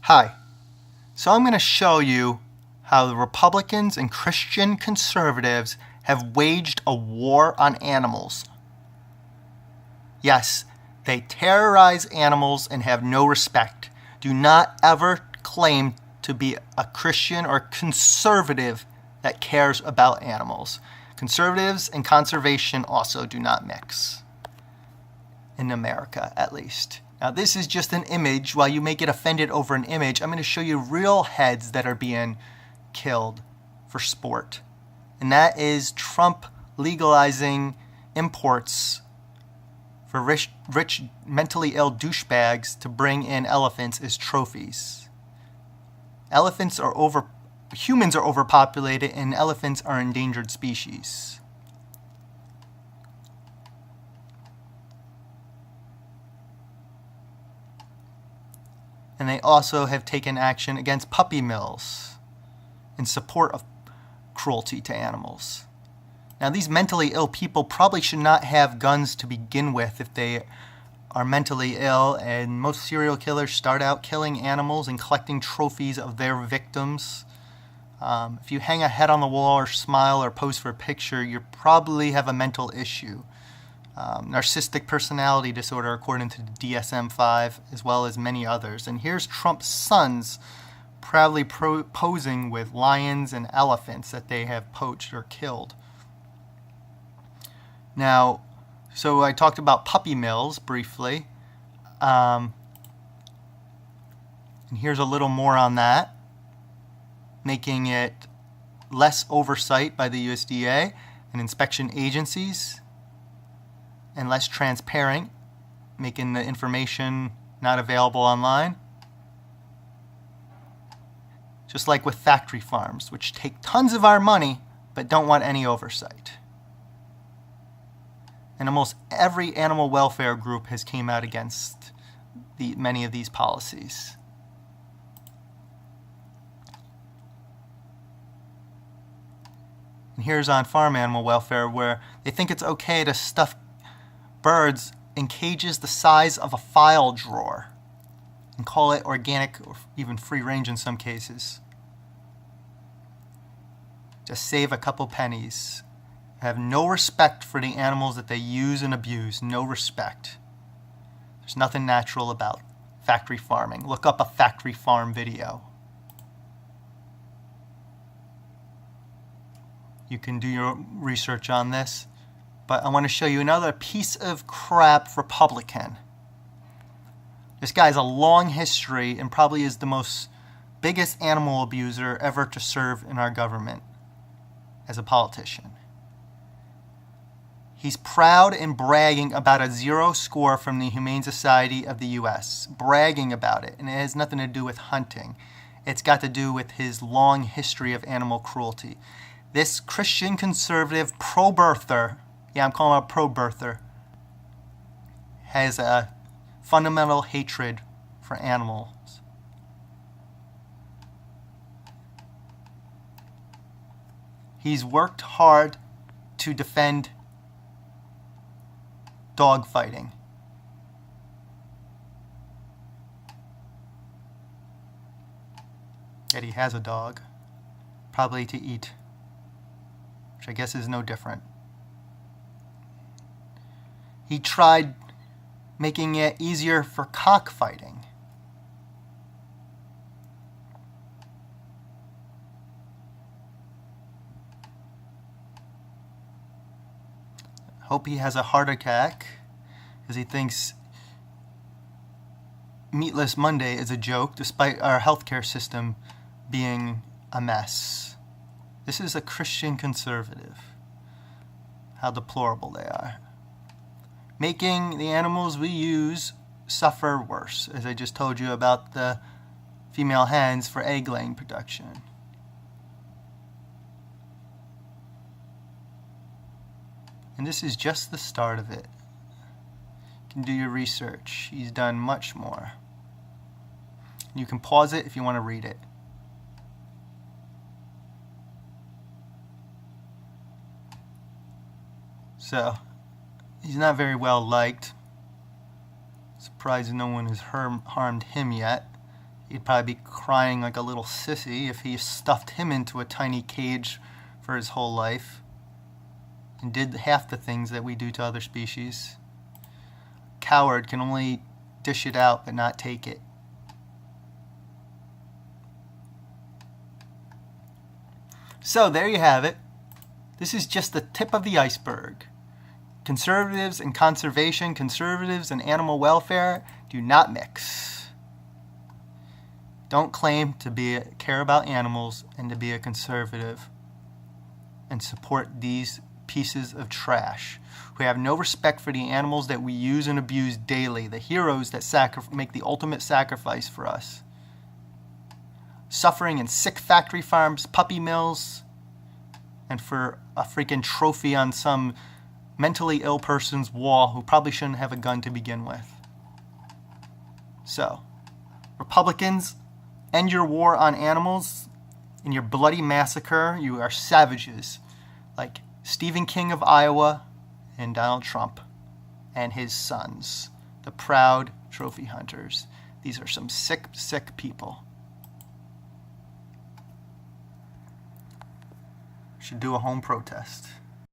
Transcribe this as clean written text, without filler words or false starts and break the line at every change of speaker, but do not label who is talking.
Hi. So I'm going to show you how the Republicans and Christian conservatives have waged a war on animals. Yes, they terrorize animals and have no respect. Do not ever claim to be a Christian or conservative that cares about animals. Conservatives and conservation also do not mix. In America, at least. Now, this is just an image. While you may get offended over an image, I'm going to show you real heads that are being killed for sport. And that is Trump legalizing imports for rich mentally ill douchebags to bring in elephants as trophies. Humans are overpopulated and elephants are endangered species. And they also have taken action against puppy mills in support of cruelty to animals. Now, these mentally ill people probably should not have guns to begin with if they are mentally ill, and most serial killers start out killing animals and collecting trophies of their victims. If you hang a head on the wall or smile or pose for a picture, you probably have a mental issue. Narcissistic personality disorder, according to the DSM-5, as well as many others. And here's Trump's sons proudly posing with lions and elephants that they have poached or killed. Now, so I talked about puppy mills briefly. And here's a little more on that, making it less oversight by the USDA and inspection agencies, and less transparent, making the information not available online. Just like with factory farms, which take tons of our money but don't want any oversight. And almost every animal welfare group has came out against many of these policies. And here's on farm animal welfare, where they think it's okay to stuff birds in cages the size of a file drawer and call it organic or even free range in some cases. Just save a couple pennies. Have no respect for the animals that they use and abuse. No respect. There's nothing natural about factory farming. Look up a factory farm video. You can do your research on this. But I want to show you another piece of crap Republican. This guy has a long history and probably is the biggest animal abuser ever to serve in our government as a politician. He's proud and bragging about a 0 score from the Humane Society of the U.S. Bragging about it. And it has nothing to do with hunting. It's got to do with his long history of animal cruelty. This Christian conservative pro-birther, I'm calling him a pro-birther, has a fundamental hatred for animals. He's worked hard to defend dog fighting. Yet he has a dog, probably to eat, which I guess is no different. He tried making it easier for cockfighting. Hope he has a heart attack because he thinks Meatless Monday is a joke, despite our healthcare system being a mess. This is a Christian conservative. How deplorable they are. Making the animals we use suffer worse, as I just told you about the female hens for egg-laying production. And this is just the start of it. You can do your research. He's done much more. You can pause it if you want to read it. So, he's not very well liked. Surprised no one has harmed him yet. He'd probably be crying like a little sissy if he stuffed him into a tiny cage for his whole life and did half the things that we do to other species. Coward can only dish it out but not take it. So there you have it. This is just the tip of the iceberg. Conservatives and conservation, conservatives and animal welfare do not mix. Don't claim to care about animals and to be a conservative and support these pieces of trash who have no respect for the animals that we use and abuse daily, the heroes that make the ultimate sacrifice for us. Suffering in sick factory farms, puppy mills, and for a freaking trophy on some mentally ill person's wall who probably shouldn't have a gun to begin with. So, Republicans, end your war on animals and your bloody massacre. You are savages, like Stephen King of Iowa and Donald Trump and his sons, the proud trophy hunters. These are some sick, sick people. Should do a home protest.